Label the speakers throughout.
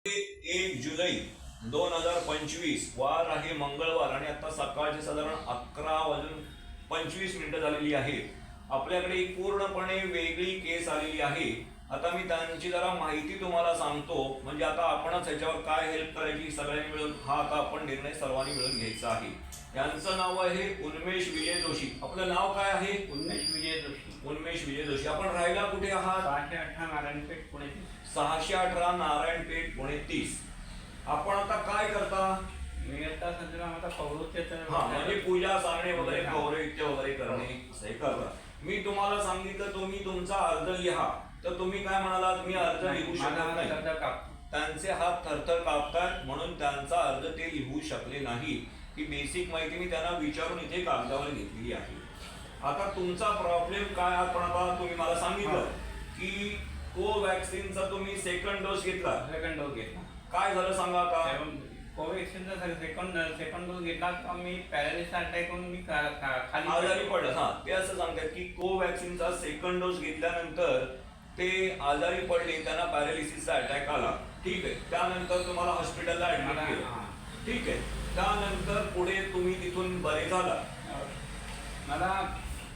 Speaker 1: 1 जुलै 2025 वार आहे मंगळवार आणि आता सकाळचे साधारण 11:25 झालेली आहेत। आपल्याकडे एक पूर्णपणे वेगळी केस आलेली आहे। आता मी त्यांची जरा माहिती तुम्हाला सांगतो, म्हणजे आता आपणच याच्यावर काय हेल्प करायची सगळ्यांनी मिळून हा आता आपण निर्णय सर्वांनी मिळून घ्यायचा आहे। यांचं नाव आहे उन्मेष विजय जोशी। आपलं नाव काय आहे?
Speaker 2: उन्मेष विजय जोशी।
Speaker 1: उन्मेष विजय जोशी। आपण राहायला कुठे आहात?
Speaker 2: 618 नारायणपेठ पुणे 30।
Speaker 1: 618 नारायणपेठ पुणे 30। आपण आता काय करता?
Speaker 2: मी आता सध्या आता पौरोहित्य
Speaker 1: म्हणजे पूजा सांगणे वगैरे पौरोहित्य वगैरे करणे असं करता। मी तुम्हाला सांगितलं तुम्ही तुमचा अर्ज लिहा, तर तुम्ही काय म्हणालात? मी अर्ज लिहू शकत नाही। त्यांचे हात थरथर कापतात म्हणून त्यांचा अर्ज ते लिहू शकले नाही। ही बेसिक माहिती मी त्यांना विचारून इथे कागदावर घेतलेली आहे। आता तुमचा प्रॉब्लेम काय? आपण आता तुम्ही मला सांगितलं की कोवॅक्सिनचा तुम्ही सेकंड डोस घेतला।
Speaker 2: सेकंड डोस घेतला।
Speaker 1: काय झालं सांगा आता?
Speaker 2: कोवॅक्सिनचा सेकंड डोस घेतला तर मी पॅरालिसिस अटॅक होऊन मी खाली
Speaker 1: आजारी पडलं। हा, ते असं सांगतात की कोवॅक्सिनचा सेकंड डोस घेतल्यानंतर ते आजारी पडले, त्यांना पॅरालिसिसचा अटॅक आला। ठीक आहे, त्यानंतर तुम्हाला हॉस्पिटलला ऍडमिट केलं। ठीक आहे, त्यानंतर पुढे तुम्ही तिथून बरे झाला।
Speaker 2: मला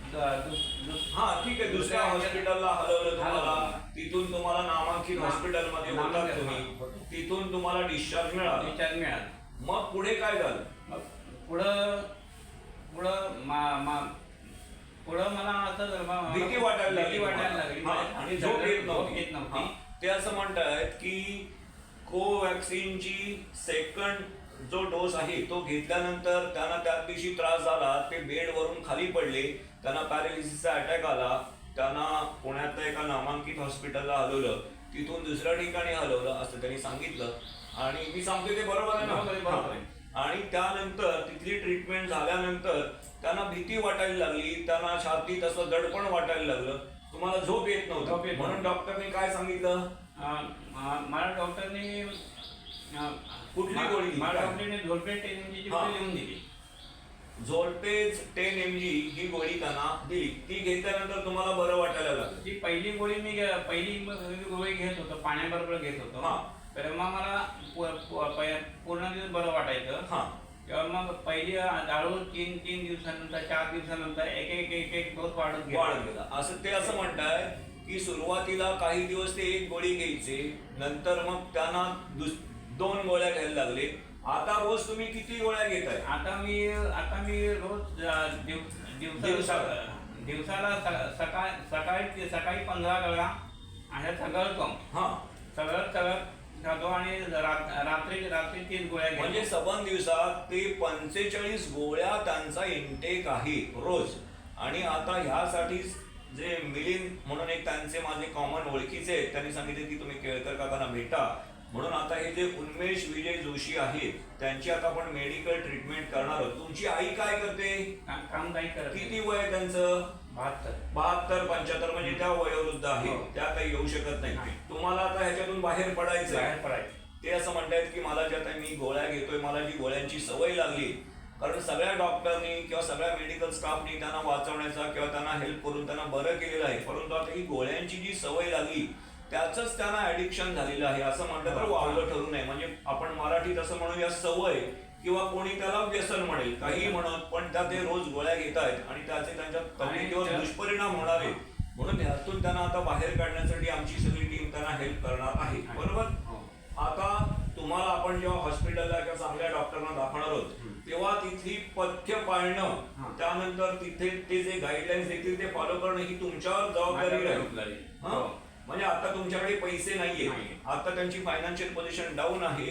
Speaker 1: हा ठीक आहे, दुसऱ्या हॉस्पिटलला हलवलं तुम्हाला। तिथून तुम्हाला नामांकित हॉस्पिटलमध्ये होतात तुम्ही, तिथून तुम्हाला डिस्चार्ज मिळाला। मग पुढे काय झालं?
Speaker 2: पुढं मला असं
Speaker 1: भीती वाटायला
Speaker 2: लागली
Speaker 1: आणि झोप येत नव्हती। ते असं म्हणतायत की कोवॅक्सिनची सेकंड जो डोस आहे तो घेतल्यानंतर त्यांना त्या दिवशी त्रास झाला, ते बेडवरून खाली पडले, त्यांना पॅरालिसिसचा अटॅक आला, त्यांना पुण्यातल्या एका नामांकित हॉस्पिटलला हलवलं, तिथून दुसऱ्या ठिकाणी हलवलं असं त्यांनी सांगितलं। आणि मी सांगते ते बरोबर आहे ना? बरोबर आहे। आणि त्यानंतर तिथली ट्रीटमेंट झाल्यानंतर त्यांना भीती वाटायला लागली, त्यांना छातीत असं दडपण वाटायला लागलं, तुम्हाला झोप येत नव्हती, म्हणून डॉक्टरने काय सांगितलं?
Speaker 2: मला डॉक्टरने
Speaker 1: कुठली गोळी?
Speaker 2: डॉक्टरने झोल्पेट 10 mg ची गोळी लिहून दिली।
Speaker 1: झोल्पेज 10 mg ही गोळी त्यांना दिली। ती घेतल्यानंतर तुम्हाला बरं वाटायला लागलं?
Speaker 2: ती पहिली गोळी मी गोळी घेत होतो, पाण्याबरोबर घेत होतो। तर मग मला पूर्ण दिवस बरं वाटायचं। तेव्हा मग पहिली हळूहळू 3 दिवसानंतर 4 दिवसानंतर एक डोस वाढत
Speaker 1: गेला। असं ते असं म्हणताय की सुरुवातीला काही दिवस ते एक गोळी घ्यायचे, नंतर मग त्यांना 2 गोळ्या घ्यायला लागले। आता रोज तुम्ही किती गोळ्या घेताय?
Speaker 2: आता मी रोज दिवसाला सकाळी 15 गोळ्या आणि सगळं खातो आणि रात्री 30 गोळ्या घेतो।
Speaker 1: म्हणजे 7 दिवसात ते 45 गोळ्या त्यांचा इंटेक आहे रोज। आणि आता ह्यासाठी जे मिलिंद म्हणून एक त्यांचे माझे कॉमन ओळखीचे आहेत, त्यांनी सांगितले की तुम्ही केळकर काकांना भेटा, म्हणून आता हे जे उन्मेष विजय जोशी आहेत त्यांची आता आपण मेडिकल ट्रीटमेंट करणार आहोत। तुमची आई काय करते?
Speaker 2: काम काही करत।
Speaker 1: किती वय आहे त्यांचं? 72 75 म्हणजे त्या वयोवृद्ध आहे, त्या काही येऊ शकत नाही। तुम्हाला आता ह्याच्यातून बाहेर पडायचं। ते असं म्हणतायत की मला जे आता मी गोळ्या घेतोय, मला जी गोळ्यांची सवय लागली, कारण सगळ्या डॉक्टरनी किंवा सगळ्या मेडिकल स्टाफनी त्यांना वाचवण्याचा किंवा त्यांना हेल्प करून त्यांना बरं केलेलं आहे, परंतु आता ही गोळ्यांची जी सवय लागली त्याच त्यांना ऍडिक्शन झालेलं आहे असं म्हटलं तर वावलं ठरू नये। म्हणजे आपण मराठीत असं म्हणूया सवय, किंवा कोणी त्याला व्यसन म्हणेल, काही म्हणत, पण त्या ते रोज गोळ्या घेत आहेत आणि त्याचे त्यांच्या तब्येतीवर दुष्परिणाम होणार आहेत। म्हणून यातून त्यांना आता बाहेर काढण्यासाठी आमची सगळी टीम त्यांना हेल्प करणार आहे। बरोबर? आता तुम्हाला आपण जेव्हा हॉस्पिटलला किंवा चांगल्या डॉक्टरना दाखवणार आहोत तेव्हा तिथली पथ्य पाळणं, त्यानंतर तिथे ते जे गाईडलाईन्स देतील ते फॉलो करणं ही तुमच्यावर जबाबदारी राहील। म्हणजे आता तुमच्याकडे पैसे नाहीये, आता त्यांची फायनान्शियल पोझिशन डाऊन आहे,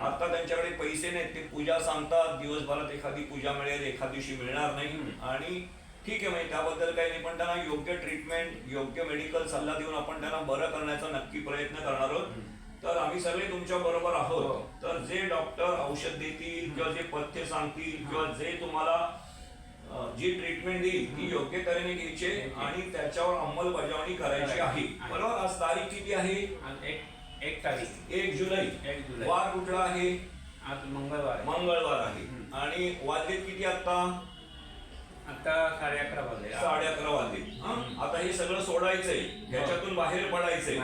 Speaker 1: आता त्यांच्याकडे पैसे नाहीत, ते पूजा सांगतात, दिवसभरात एखादी पूजा मिळेल, एखाद दिवशी मिळणार नाही। आणि ठीक आहे, म्हणजे त्याबद्दल काही नाही, पण त्यांना योग्य ट्रीटमेंट, योग्य मेडिकल सल्ला देऊन आपण त्यांना बरं करण्याचा नक्की प्रयत्न करणार आहोत। तर आम्ही सगळे तुमच्या बरोबर आहोत। तर जे डॉक्टर औषध देतील किंवा जे पथ्य सांगतील किंवा जे तुम्हाला जी ट्रीटमेंट देईल ती योग्य तऱ्हेने घ्यायची आणि त्याच्यावर अंमलबजावणी करायची आहे। बरोबर? आज तारीख किती आहे?
Speaker 2: 1
Speaker 1: जुलै। वार कुठला आहे?
Speaker 2: आज मंगळवार
Speaker 1: आहे। आणि वाजलेत किती आता?
Speaker 2: आता 11:30 वाजले.
Speaker 1: 11:30 वाजले. आता हे सगळं सोडायचंय, ह्याच्यातून बाहेर पडायचंय,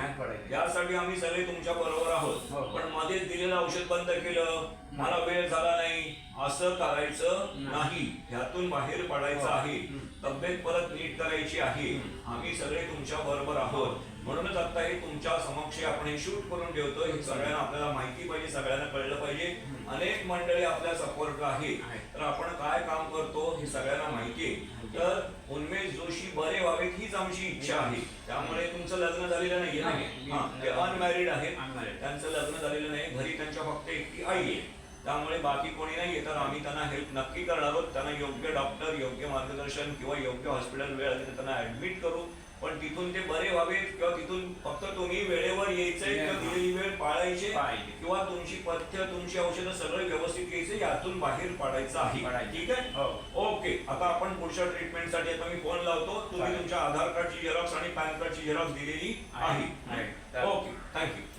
Speaker 1: यासाठी आम्ही सगळे तुमच्या बरोबर आहोत. पण मध्येच दिलेलं औषध बंद केलं, मला वेळ झाला नाही, असं करायचं नाही. ह्यातून बाहेर पडायचं आहे. तब्येत परत नीट करायची आहे. आम्ही सगळे तुमच्या बरोबर आहोत. म्हणूनच आता हे तुमच्या समक्ष आपण हे शूट करून ठेवतो. हे सगळ्यांना आपल्याला माहिती पाहिजे, सगळ्यांना कळलं पाहिजे. अनेक मंडळी आपल्या सपोर्टला आहेत, तर आपण काय काम करतो हे सगळ्यांना माहिती आहे. तर उन्मेष जोशी बरे व्हावेत हीच आमची इच्छा आहे. त्यामुळे तुमचं लग्न झालेलं नाहीये ना, ते अनमॅरिड आहेत, त्यांचं लग्न झालेलं नाही, घरी त्यांच्या फक्त एकटी आई आहे. त्यामुळे बाकी कोणी नाहीये, तर आम्ही त्यांना हेल्प नक्की करणार आहोत. त्यांना योग्य डॉक्टर, योग्य मार्गदर्शन किंवा योग्य हॉस्पिटल वेळ आली तर त्यांना ऍडमिट करू. पण तिथून ते बरे व्हावेत किंवा तिथून फक्त तुम्ही वेळेवर यायचंय किंवा दिलेली वेळ पाळायची किंवा तुमची पथ्य, तुमची औषधं सगळं व्यवस्थित घ्यायचं, यातून बाहेर पडायचं आहे. ठीक आहे, ओके. आता आपण पुढच्या ट्रीटमेंटसाठी आता मी फोन लावतो. तुम्ही तुमच्या आधार कार्डची झेरॉक्स आणि पॅन कार्डची झेरॉक्स दिलेली आहे. Okay, thank you.